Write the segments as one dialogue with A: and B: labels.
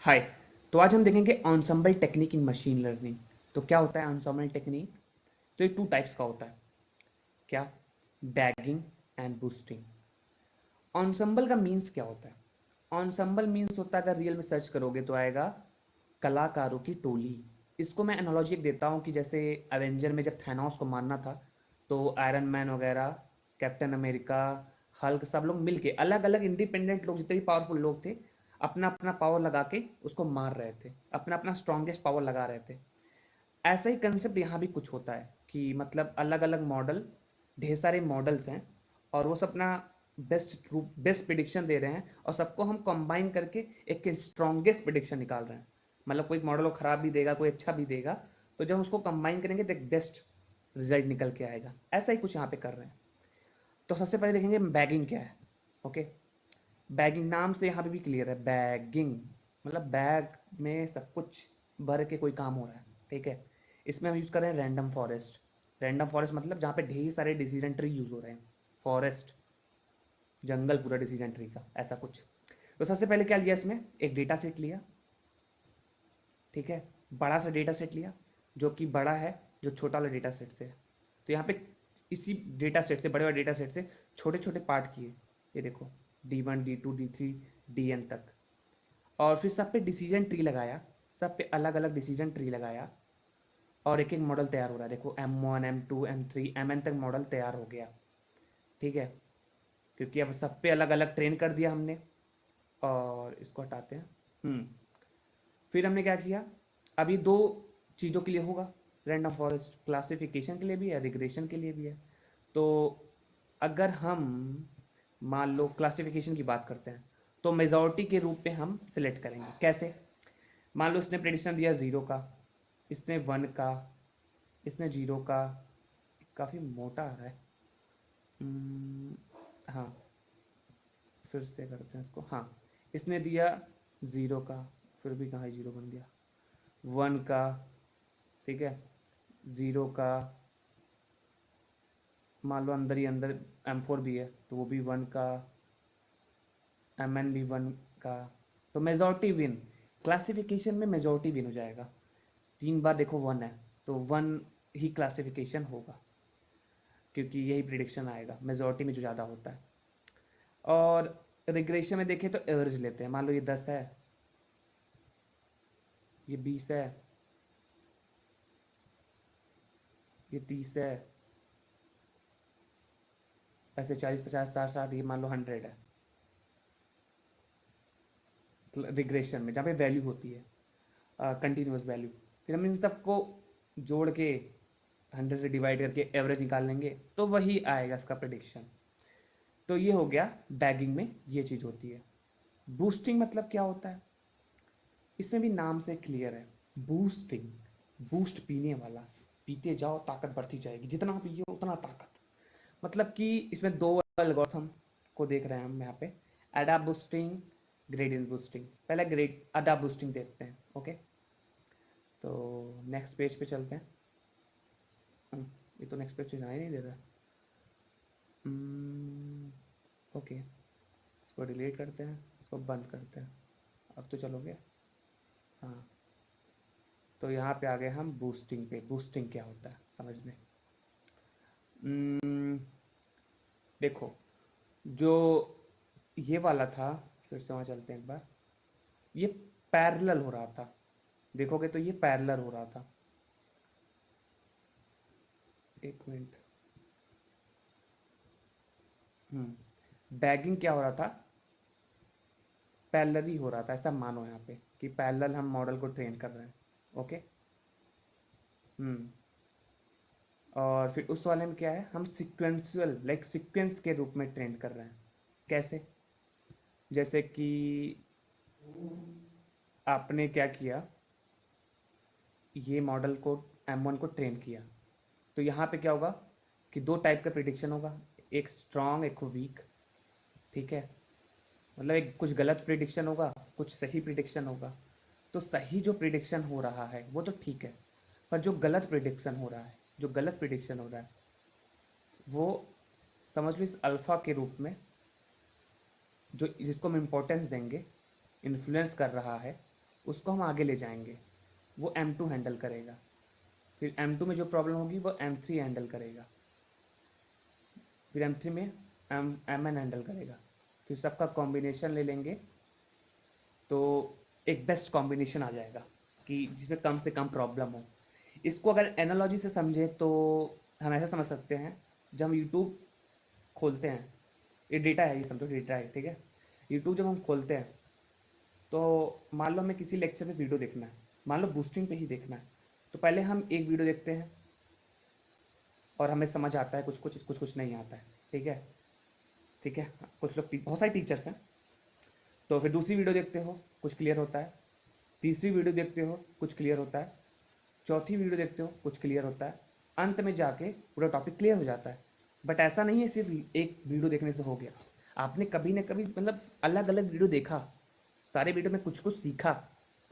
A: हाय। तो आज हम देखेंगे ensemble technique in machine learning. तो क्या होता है ensemble टेक्निक? तो ये टू टाइप्स का होता है। क्या? Bagging and boosting. ensemble का मीन्स क्या होता है? ensemble मीन्स होता है, अगर रियल में सर्च करोगे तो आएगा कलाकारों की टोली। इसको मैं एनालॉजी देता हूँ कि जैसे एवेंजर में जब थैनोस को मारना था तो आयरन मैन वगैरह, कैप्टन अमेरिका, हल्क, सब लोग मिलके अलग अलग इंडिपेंडेंट लोग, जितने भी पावरफुल लोग थे, अपना अपना पावर लगा के उसको मार रहे थे, अपना अपना स्ट्रॉन्गेस्ट पावर लगा रहे थे। ऐसा ही कंसेप्ट यहाँ भी कुछ होता है कि मतलब अलग अलग मॉडल, ढेर सारे मॉडल्स हैं और वो सब अपना बेस्ट प्रिडिक्शन दे रहे हैं और सबको हम कंबाइन करके एक स्ट्रॉन्गेस्ट प्रिडिक्शन निकाल रहे हैं। मतलब कोई मॉडल को ख़राब भी देगा, कोई अच्छा भी देगा, तो जब हम उसको कंबाइन करेंगे तो एक बेस्ट रिजल्ट निकल के आएगा। ऐसा ही कुछ यहाँ पे कर रहे हैं। तो सबसे पहले देखेंगे बैगिंग क्या है। ओके, बैगिंग नाम से यहाँ पे भी क्लियर है। बैगिंग मतलब बैग में सब कुछ भर के कोई काम हो रहा है। ठीक है, इसमें हम यूज़ कर रहे हैं रैंडम फॉरेस्ट। रैंडम फॉरेस्ट मतलब जहाँ पे ढेर सारे डिसीजन ट्री यूज़ हो रहे हैं। फॉरेस्ट, जंगल पूरा डिसीजन ट्री का, ऐसा कुछ। तो सबसे पहले क्या लिया, इसमें एक डेटा सेट लिया। ठीक है, बड़ा सा डेटा सेट लिया जो कि बड़ा है जो छोटा वाला डेटा सेट से है। तो यहाँ पे इसी डेटा सेट से, बड़े वाले डेटा सेट से छोटे छोटे पार्ट किए। ये देखो, D1 D2 D3 DN तक। और फिर सब पे डिसीजन ट्री लगाया, सब पे अलग अलग डिसीजन ट्री लगाया और एक एक मॉडल तैयार हो रहा है। देखो M1 M2 M3 MN तक मॉडल तैयार हो गया। ठीक है, क्योंकि अब सब पे अलग अलग ट्रेन कर दिया हमने। और इसको हटाते हैं। फिर हमने क्या किया, अभी दो चीज़ों के लिए होगा रैंडम फॉरेस्ट, क्लासिफिकेशन के लिए भी है, रिग्रेशन के लिए भी है। तो अगर हम मान लो क्लासिफिकेशन की बात करते हैं तो मेजॉरिटी के रूप में हम सिलेक्ट करेंगे। कैसे? मान लो इसने प्रेडिक्शन दिया 0 का, इसने 1 का, इसने 0 का। काफ़ी मोटा आ रहा है। हाँ, फिर से करते हैं इसको। हाँ, इसने दिया 0 का, फिर भी कहाँ 0 बन गया। 1 का, ठीक है, 0 का, मान लो अंदर ही अंदर M4 भी है तो वो भी 1 का, MN भी 1 का। तो मेजॉरिटी विन, क्लासिफिकेशन में मेजॉरिटी विन हो जाएगा। 3 बार देखो 1 है तो 1 ही क्लासिफिकेशन होगा, क्योंकि यही प्रिडिक्शन आएगा मेजॉरिटी में जो ज़्यादा होता है। और रिग्रेशन में देखें तो एवरेज लेते हैं। मान लो ये 10 है, ये 20 है, ये 30 है, ऐसे 40 50 60 60, ये मान लो 100 है रिग्रेशन में, जहाँ पे वैल्यू होती है कंटिन्यूस वैल्यू। फिर हम इन सबको जोड़ के 100 से डिवाइड करके एवरेज निकाल लेंगे तो वही आएगा इसका प्रेडिक्शन। तो ये हो गया, बैगिंग में ये चीज़ होती है। बूस्टिंग मतलब क्या होता है? इसमें भी नाम से क्लियर है। बूस्टिंग, बूस्ट पीने वाला, पीते जाओ ताकत बढ़ती जाएगी, जितना पियो उतना ताकत। मतलब कि इसमें दो एल्गोरिथम को देख रहे हैं हम यहाँ पे, एडाप्ट बूस्टिंग, ग्रेडियंट बूस्टिंग। पहले ग्रेड एडाप्ट बूस्टिंग देखते हैं। ओके, तो नेक्स्ट पेज पे चलते हैं। ये तो नेक्स्ट पेज पे जाने नहीं दे रहा। ओके, इसको डिलीट करते हैं, इसको बंद करते हैं। अब तो चलोगे? हाँ, तो यहाँ पे आ गए हम बूस्टिंग पे। बूस्टिंग क्या होता है समझने। हम्म, देखो, जो ये वाला था, फिर से वहाँ चलते हैं एक बार। ये पैरेलल हो रहा था, देखोगे तो ये पैरेलल हो रहा था। एक मिनट। बैगिंग क्या हो रहा था? पैरेलल ही हो रहा था, ऐसा मानो यहाँ पे कि पैरेलल हम मॉडल को ट्रेन कर रहे हैं। ओके। हम्म और फिर उस वाले में क्या है, हम सिक्वेंशियल, लाइक सीक्वेंस के रूप में ट्रेन कर रहे हैं। कैसे? जैसे कि आपने क्या किया, ये मॉडल को M1 को ट्रेन किया, तो यहाँ पे क्या होगा कि दो टाइप का प्रिडिक्शन होगा, एक स्ट्रॉन्ग एक वीक। ठीक है, मतलब एक कुछ गलत प्रिडिक्शन होगा, कुछ सही प्रिडिक्शन होगा। तो सही जो प्रिडिक्शन हो रहा है वो तो ठीक है, पर जो गलत प्रिडिक्शन हो रहा है, जो गलत प्रिडिक्शन हो रहा है वो समझ लो इस अल्फ़ा के रूप में, जो जिसको हम इम्पोर्टेंस देंगे, इन्फ्लुएंस कर रहा है उसको हम आगे ले जाएंगे, वो M2 हैंडल करेगा, फिर M2 में जो प्रॉब्लम होगी वो M3 हैंडल करेगा, फिर M3 में Mn हैंडल करेगा, फिर सबका कॉम्बिनेशन ले लेंगे तो एक बेस्ट कॉम्बिनेशन आ जाएगा कि जिसमें कम से कम प्रॉब्लम हो। इसको अगर एनालॉजी से समझे तो हम ऐसा समझ सकते हैं, जब हम यूट्यूब खोलते हैं, ये डेटा है, ये समझो डेटा है, ठीक है। यूट्यूब जब हम खोलते हैं तो मान लो हमें किसी लेक्चर में वीडियो देखना है, मान लो बूस्टिंग पे ही देखना है, तो पहले हम एक वीडियो देखते हैं और हमें समझ आता है कुछ कुछ नहीं आता है, ठीक है, ठीक है। कुछ लोग बहुत सारे टीचर्स हैं, तो फिर दूसरी वीडियो देखते हो कुछ क्लियर होता है, तीसरी वीडियो देखते हो कुछ क्लियर होता है, चौथी वीडियो देखते हो कुछ क्लियर होता है, अंत में जाके पूरा टॉपिक क्लियर हो जाता है। बट ऐसा नहीं है सिर्फ एक वीडियो देखने से हो गया, आपने कभी ना कभी मतलब अलग अलग वीडियो देखा, सारे वीडियो में कुछ कुछ सीखा,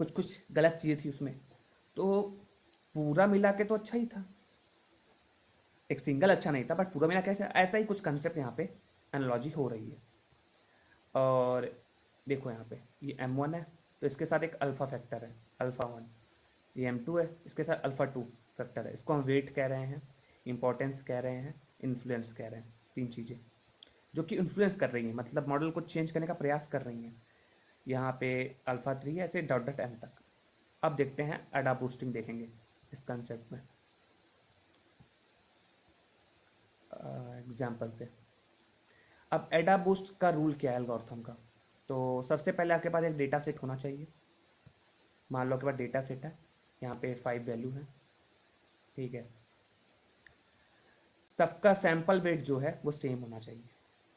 A: कुछ कुछ गलत चीज़ें थी उसमें, तो पूरा मिला के तो अच्छा ही था, एक सिंगल अच्छा नहीं था, बट पूरा मिला के ऐसा ही कुछ कंसेप्ट यहाँ पे एनालॉजी हो रही है। और देखो यहाँ पे ये M1 है, तो इसके साथ एक अल्फ़ा फैक्टर है, अल्फ़ा 1, ये M2 है, इसके साथ अल्फ़ा 2 फैक्टर है। इसको हम वेट कह रहे हैं, इंपॉर्टेंस कह रहे हैं, इन्फ्लुएंस कह रहे हैं, तीन चीज़ें जो कि इन्फ्लुएंस कर रही हैं, मतलब मॉडल को चेंज करने का प्रयास कर रही हैं। यहाँ पे अल्फ़ा 3 है, ऐसे डॉट डॉट M तक। अब देखते हैं एडा बूस्टिंग देखेंगे इस कंसेप्ट में एग्जाम्पल से। अब एडा बूस्ट का रूल क्या है एल्गोरिथम का, तो सबसे पहले आपके पास एक डेटा सेट होना चाहिए। मान लो आपके पास डेटा सेट है, यहाँ पे 5 वैल्यू है, ठीक है। सबका सैंपल वेट जो है वो सेम होना चाहिए,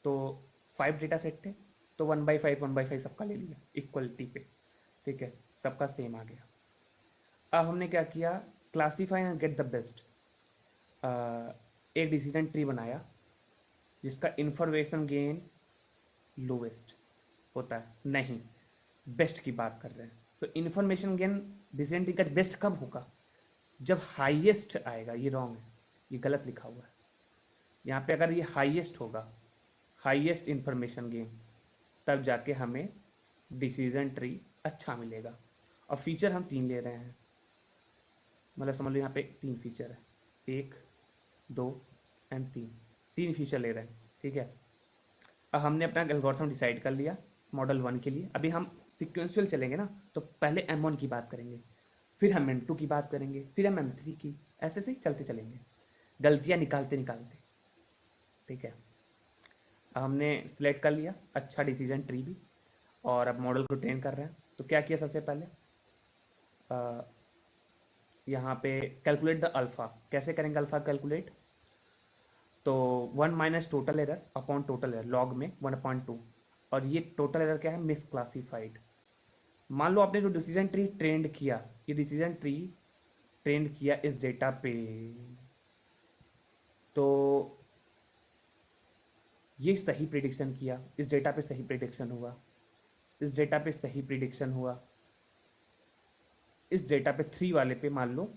A: तो 5 डेटा सेट थे, तो 1/5 सबका ले लिया इक्वलिटी पे, ठीक है, सबका सेम आ गया। अब हमने क्या किया, classify and get the best, एक डिसीजन ट्री बनाया जिसका इंफॉर्मेशन गेन लोवेस्ट होता है, नहीं बेस्ट की बात कर रहे हैं। तो इन्फॉर्मेशन गेन डिसीजन ट्री का बेस्ट कब होगा, जब हाईएस्ट आएगा। ये रॉन्ग है, ये गलत लिखा हुआ है यहाँ पे। अगर ये हाईएस्ट होगा, हाईएस्ट इंफॉर्मेशन गेन, तब जाके हमें डिसीजन ट्री अच्छा मिलेगा। और फीचर हम 3 ले रहे हैं, मतलब समझ लो यहाँ पे 3 फीचर है, 1 2 एंड 3 फीचर ले रहे हैं, ठीक है। अब हमने अपना एल्गोरिथम डिसाइड कर लिया मॉडल 1 के लिए। अभी हम सिक्वेंशियल चलेंगे ना, तो पहले M1 की बात करेंगे, फिर हम M2 की बात करेंगे, फिर हम M3 की, ऐसे से ही चलते चलेंगे, गलतियाँ निकालते निकालते, ठीक है। अब हमने सिलेक्ट कर लिया अच्छा डिसीजन ट्री भी, और अब मॉडल को ट्रेन कर रहे हैं। तो क्या किया सबसे पहले, यहाँ पे कैलकुलेट द अल्फ़ा, कैसे करेंगे अल्फ़ा कैलकुलेट, तो 1 minus total error upon total error, log में 1/2, और ये टोटल एरर क्या है, मिसक्लासीफाइड। मान लो आपने जो डिसीजन ट्री ट्रेंड किया, ये डिसीजन ट्री ट्रेंड किया इस डेटा पे, तो ये सही प्रिडिक्शन किया, इस डेटा पे सही प्रिडिक्शन हुआ, इस डेटा पे सही प्रिडिक्शन हुआ, इस डेटा पे 3 वाले पे मान लो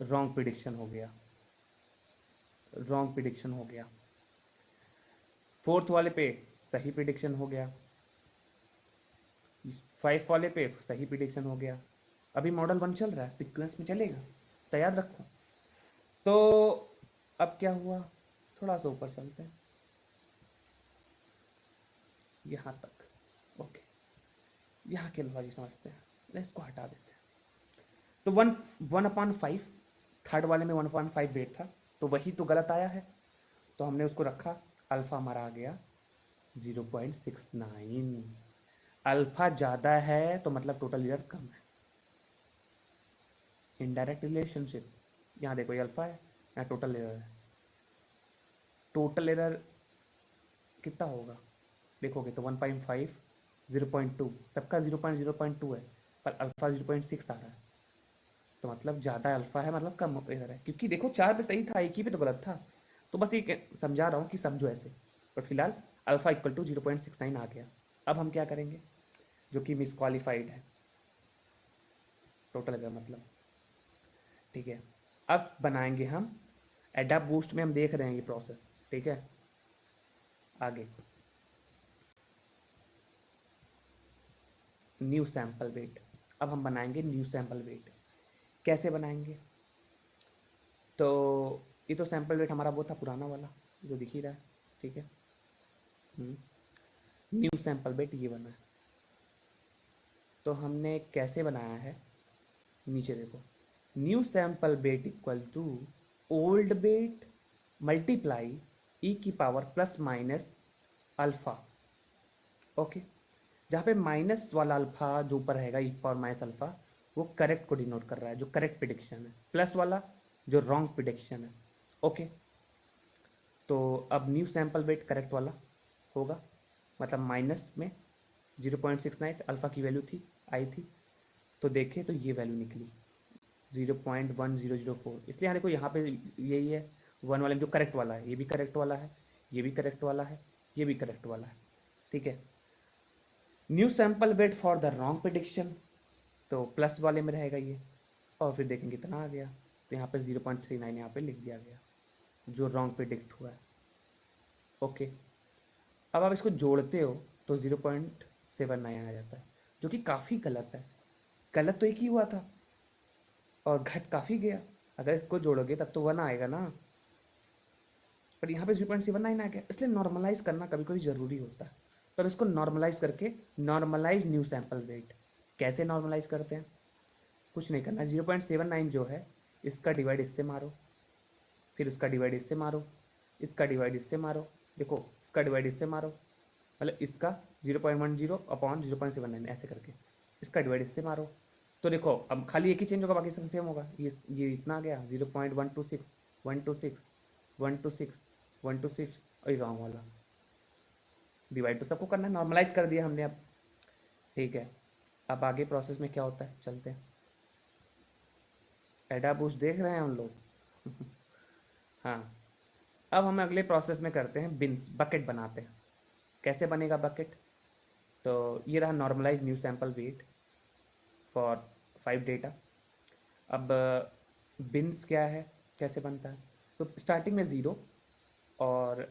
A: रॉन्ग प्रिडिक्शन हो गया, रॉन्ग प्रिडिक्शन हो गया, 4th वाले पे सही प्रिडिक्शन हो गया, 5 वाले पे सही प्रिडिक्शन हो गया। अभी मॉडल 1 चल रहा है, सीक्वेंस में चलेगा, तो याद रखो। तो अब क्या हुआ, थोड़ा सा ऊपर चलते हैं यहाँ तक, ओके, यहाँ के लॉजिक समझते हैं, इसको हटा देते हैं। तो 1/5, थर्ड वाले में 1/5 वेट था, तो वही तो गलत आया है, तो हमने उसको रखा, अल्फ़ा हमारा आ गया 0.69। अल्फ़ा ज़्यादा है तो मतलब टोटल एरर कम है, इनडायरेक्ट रिलेशनशिप। यहाँ देखो ये अल्फ़ा है, यहाँ टोटल एरर है, टोटल एरर कितना होगा देखोगे तो 1/5 0.2, सबका 0.2 है, पर अल्फ़ा 0.6 आ रहा है, तो मतलब ज़्यादा अल्फ़ा है मतलब कम एरर है, क्योंकि देखो 4 पे सही था, एक ही पे तो गलत था। तो बस ये समझा रहा हूँ कि समझो ऐसे, पर फिलहाल अल्फ़ा इक्वल टू 0.69 आ गया। अब हम क्या करेंगे, जो कि मिसक्वालीफाइड है, टोटल एरर मतलब, ठीक है। अब बनाएंगे हम एडा बूस्ट में, हम देख रहे हैं ये प्रोसेस, ठीक है। आगे न्यू सैंपल वेट, अब हम बनाएंगे न्यू सैम्पल वेट। कैसे बनाएंगे? तो ये तो सैम्पल वेट हमारा वो था पुराना वाला जो दिख ही रहा है, ठीक है। न्यू सैम्पल वेट ये बना है। तो हमने कैसे बनाया है, नीचे देखो, new sample weight equal to old weight multiply e की power plus minus alpha. Okay, जहाँ पे माइनस वाला अल्फ़ा जो ऊपर रहेगा ई पावर माइनस अल्फ़ा, वो करेक्ट को डिनोट कर रहा है, जो करेक्ट प्रिडिक्शन है, प्लस वाला जो रॉन्ग प्रिडिक्शन है। ओके, तो अब न्यू सैम्पल वेट करेक्ट वाला होगा, मतलब माइनस में 0.69 अल्फ़ा की वैल्यू थी, आई थी, तो देखें तो ये वैल्यू निकली 0.1004। इसलिए यहाँ देखो, यहाँ पे यही है वन वाले जो करेक्ट वाला है, ये भी करेक्ट वाला है, ये भी करेक्ट वाला है, ये भी करेक्ट वाला है, ठीक है। New sample weight for the wrong prediction, तो प्लस वाले में रहेगा ये, और फिर देखेंगे कितना आ गया, तो यहाँ पे 0.39 यहाँ पे लिख दिया गया जो रॉन्ग प्रिडिक्ट हुआ है। ओके, अब आप इसको जोड़ते हो तो 0.79 आ जाता है, जो कि काफ़ी गलत है। गलत तो एक ही हुआ था और घट काफ़ी गया, अगर इसको जोड़ोगे तब तो 1 आएगा ना, पर यहाँ पे 0.79 आ गया। इसलिए नॉर्मलाइज करना कभी कभी ज़रूरी होता है। तो अब इसको नॉर्मलाइज करके, नॉर्मलाइज न्यू सैम्पल वेट कैसे नॉर्मलाइज करते हैं? कुछ नहीं करना, 0.79 जो है इसका डिवाइड इससे मारो, फिर उसका डिवाइड इससे मारो, इसका डिवाइड इससे मारो, देखो इसका डिवाइड इससे मारो, मतलब इसका 0.10 अपॉन 0.79 ऐसे करके इसका डिवाइड इससे मारो, तो देखो अब खाली एक ही चेंज होगा, बाकी सब सेम होगा। ये इतना आ गया 0.126 126 126 126, और रॉन्ग वाला डिवाइड तो सबको करना है, नॉर्मलाइज कर दिया हमने अब, ठीक है। अब आगे प्रोसेस में क्या होता है, चलते हैं। एडा बूस्ट देख रहे हैं हम लोग हाँ, अब हम अगले प्रोसेस में करते हैं, बिन्स बकेट बनाते हैं। कैसे बनेगा बकेट? तो ये रहा normalise new sample weight for 5 data. अब बिन्स क्या है, कैसे बनता है? तो स्टार्टिंग में 0 और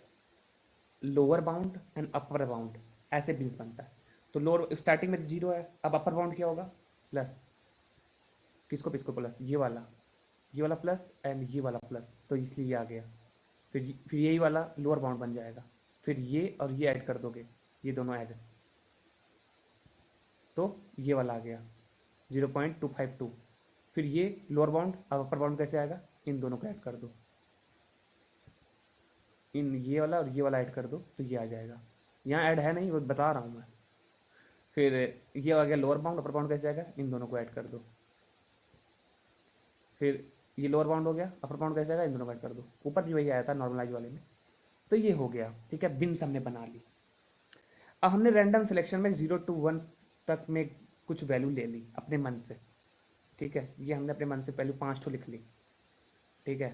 A: lower bound and upper bound ऐसे बिन्स बनता है। तो लोअर स्टार्टिंग में 0 है, अब अपर बाउंड क्या होगा, प्लस, किसको किसको प्लस, ये वाला प्लस एंड ये वाला प्लस, तो इसलिए ये आ गया। फिर यही वाला लोअर बाउंड बन जाएगा, फिर ये और ये ऐड कर दोगे, ये दोनों ऐड, तो ये वाला आ गया 0.252। फिर ये लोअर बाउंड, अब अपर बाउंड कैसे आएगा, इन दोनों को ऐड कर दो, इन ये वाला और ये वाला ऐड कर दो, तो ये आ जाएगा। यहाँ ऐड है नहीं, वो बता रहा हूँ मैं। फिर ये आ गया लोअर बाउंड, अपर बाउंड कैसे आएगा, इन दोनों को ऐड कर दो। फिर ये लोअर बाउंड हो गया, अपर बाउंड कैसे आएगा, इन दोनों को ऐड कर दो। ऊपर भी वही आया था नॉर्मलाइज वाले में। तो ये हो गया, ठीक है, बिन्स हमने बना ली। अब हमने रैंडम सिलेक्शन में 0 to 1 तक में कुछ वैल्यू ले ली अपने मन से, ठीक है। ये हमने अपने मन से वैल्यू 5 ठो लिख ली, ठीक है।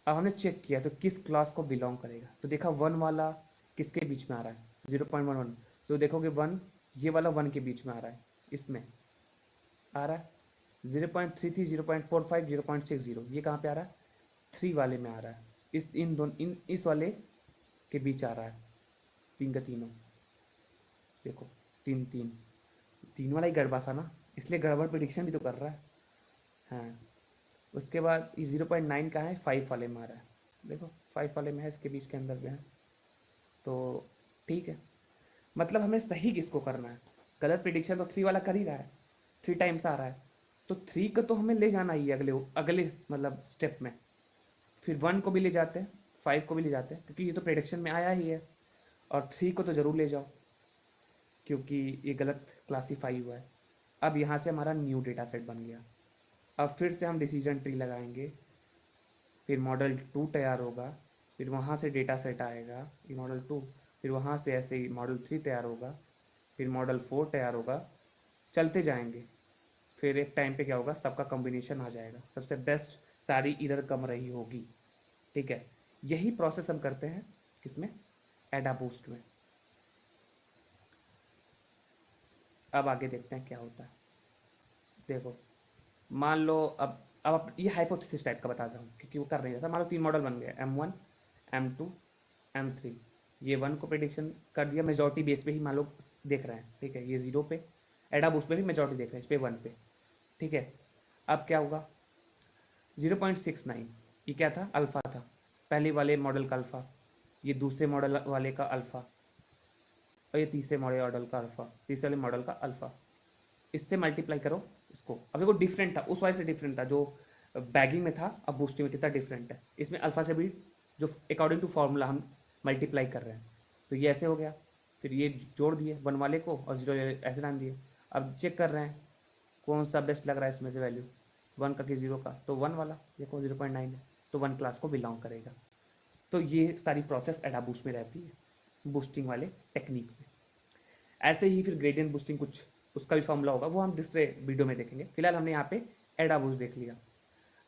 A: अब हमने चेक किया तो किस क्लास को बिलोंग करेगा, तो देखा 1 वाला किसके बीच में आ रहा है, 0.11, तो देखोगे 1, ये वाला 1 के बीच में आ रहा है, इसमें आ रहा है 0.33 0.45 0.60, ये कहाँ पे आ रहा है, 3 वाले में आ रहा है, इस वाले के बीच आ रहा है, 3 का तीनों, देखो 3 वाला ही गड़बड़ था ना, इसलिए गड़बड़ प्रिडिक्शन भी तो कर रहा है। हाँ, उसके बाद ये 0.9 का है, 5 वाले में आ रहा है, देखो 5 वाले में है, इसके बीच के अंदर में है, तो ठीक है। मतलब हमें सही किसको करना है, गलत प्रिडिक्शन तो 3 वाला कर ही रहा है, 3 टाइम्स आ रहा है, तो 3 का तो हमें ले जाना ही है अगले अगले मतलब स्टेप में। फिर 1 को भी ले जाते हैं, 5 को भी ले जाते हैं, क्योंकि ये तो प्रिडिक्शन में आया ही है, और 3 को तो ज़रूर ले जाओ क्योंकि ये गलत क्लासीफाई हुआ है। अब यहाँ से हमारा न्यू डेटा सेट बन गया। अब फिर से हम डिसीजन ट्री लगाएंगे, फिर मॉडल 2 तैयार होगा, फिर वहाँ से डेटा सेट आएगा, ये मॉडल 2, फिर वहाँ से ऐसे ही मॉडल 3 तैयार होगा, फिर मॉडल 4 तैयार होगा, चलते जाएंगे। फिर एक टाइम पे क्या होगा, सबका कॉम्बिनेशन आ जाएगा, सबसे बेस्ट सारी इरर कम रही होगी, ठीक है। यही प्रोसेस हम करते हैं किसमें, एडाबूस्ट में। अब आगे देखते हैं क्या होता है। देखो, मान लो अब ये हाइपोथेसिस टाइप का बताता हूँ क्योंकि वो कर नहीं रहता। मान लो 3 मॉडल बन गए, M1 M2 M3। ये 1 को प्रिडिक्शन कर दिया, मेजॉरिटी बेस पे ही मान लो देख रहे हैं, ठीक है, ये 0 पे एडा बूस्ट में भी मेजॉरिटी देख रहे हैं इस पे 1 पे, ठीक है। अब क्या होगा 0.69, ये क्या था, अल्फा था, पहले वाले मॉडल का अल्फा, ये दूसरे मॉडल वाले का अल्फा, और ये तीसरे मॉडल का अल्फा, तीसरे वाले मॉडल का अल्फा। इससे मल्टीप्लाई करो इसको। अब देखो डिफरेंट था, उस वाले से डिफरेंट था, जो बैगिंग में था अब बूस्टिंग में कितना डिफरेंट है। इसमें अल्फा से भी जो अकॉर्डिंग टू फॉर्मूला हम मल्टीप्लाई कर रहे हैं, तो ये ऐसे हो गया, फिर ये जोड़ दिए 1 वाले को और 0 ऐसे डाल दिए। अब चेक कर रहे हैं कौन सा बेस्ट लग रहा है इसमें से वैल्यू, 1 का कि 0 का, तो 1 वाला देखो 0.9 है, तो 1 क्लास को बिलोंग करेगा। तो ये सारी प्रोसेस एडा बूस्ट में रहती है, बूस्टिंग वाले टेक्निक में। ऐसे ही फिर ग्रेडियंट बूस्टिंग कुछ उसका भी फॉर्मूला होगा, वो हम दूसरे वीडियो में देखेंगे। फिलहाल हमने यहाँ पे एडा बूस्ट देख लिया।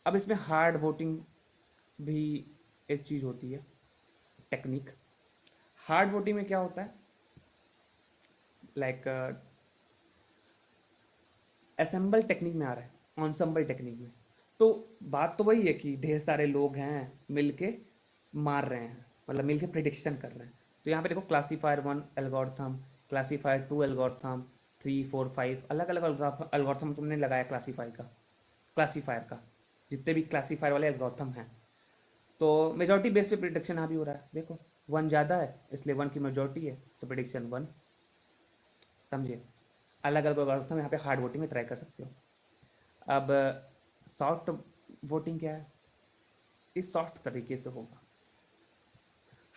A: अब इसमें हार्ड वोटिंग भी एक चीज़ होती है, टेक्निक। हार्ड वोटिंग में क्या होता है, लाइक असेंबल टेक्निक में आ रहा है, ऑनसम्बल टेक्निक में। तो बात तो वही है कि ढेर सारे लोग हैं मिलके मार रहे हैं, मतलब मिलके प्रिडिक्शन कर रहे हैं। तो यहाँ पे देखो क्लासीफायर 1 एल्गोरिथम, क्लासीफायर 2 एल्गोरिथम, 3 4 5 अलग अलग एल्गोरिथम तुमने लगाया क्लासीफायर का जितने भी क्लासीफायर वाले एल्गोरिथम हैं। तो मेजॉरिटी बेस पे प्रिडिक्शन यहाँ भी हो रहा है। देखो 1 ज़्यादा है इसलिए 1 की मेजॉरिटी है, तो प्रिडिक्शन 1, समझिए। अलग अलग एल्गोरिथम यहाँ पे हार्ड वोटिंग में ट्राई कर सकते हो। अब सॉफ्ट वोटिंग क्या है, इस सॉफ्ट तरीके से होगा।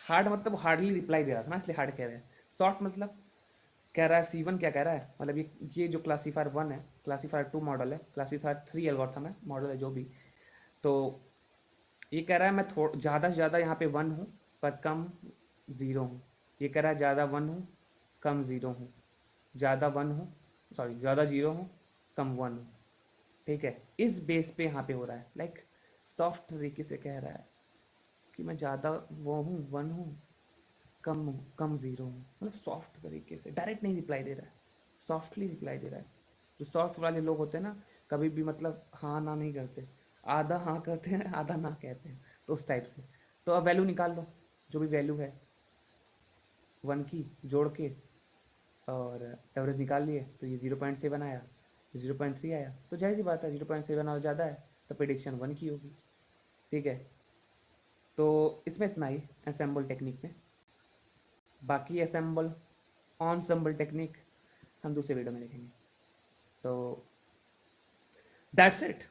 A: हार्ड मतलब हार्डली रिप्लाई दे रहा था ना, इसलिए हार्ड कह रहे हैं। सॉफ्ट मतलब कह रहा है C1 क्या कह रहा है, मतलब ये जो क्लासीफायर 1 है, क्लासीफायर 2 मॉडल है, क्लासीफायर 3 एल्गोरिथम है, मॉडल है जो भी, तो ये कह रहा है मैं ज़्यादा से ज़्यादा यहाँ पे 1 हूँ पर कम 0 हूँ। ये कह रहा है ज़्यादा 1 हूँ कम 0 हूँ, ज़्यादा 1 हूँ, सॉरी ज़्यादा 0 हूँ कम 1 हूँ, ठीक है। इस बेस पे यहाँ पे हो रहा है, लाइक सॉफ्ट तरीके से कह रहा है कि मैं ज़्यादा वो हूँ 1 हूँ, कम 0 हूँ, मतलब सॉफ्ट तरीके से, डायरेक्ट नहीं रिप्लाई दे रहा है, सॉफ्टली रिप्लाई दे रहा है। जो सॉफ्ट वाले लोग होते हैं ना, कभी भी मतलब हाँ ना नहीं करते, आधा हाँ करते हैं आधा ना कहते हैं, तो उस टाइप से। तो अब वैल्यू निकाल लो, जो भी वैल्यू है 1 की जोड़ के, और एवरेज निकाल लिए, तो ये 0.7 आया, 0.3 आया, तो जाहिर सी बात है 0.7 और ज़्यादा है तो प्रेडिक्शन 1 की होगी, ठीक है। तो इसमें इतना ही असेंबल टेक्निक में। बाकी असेंबल ऑनसेंबल टेक्निक हम दूसरे वीडियो में देखेंगे। तो दैट्स इट।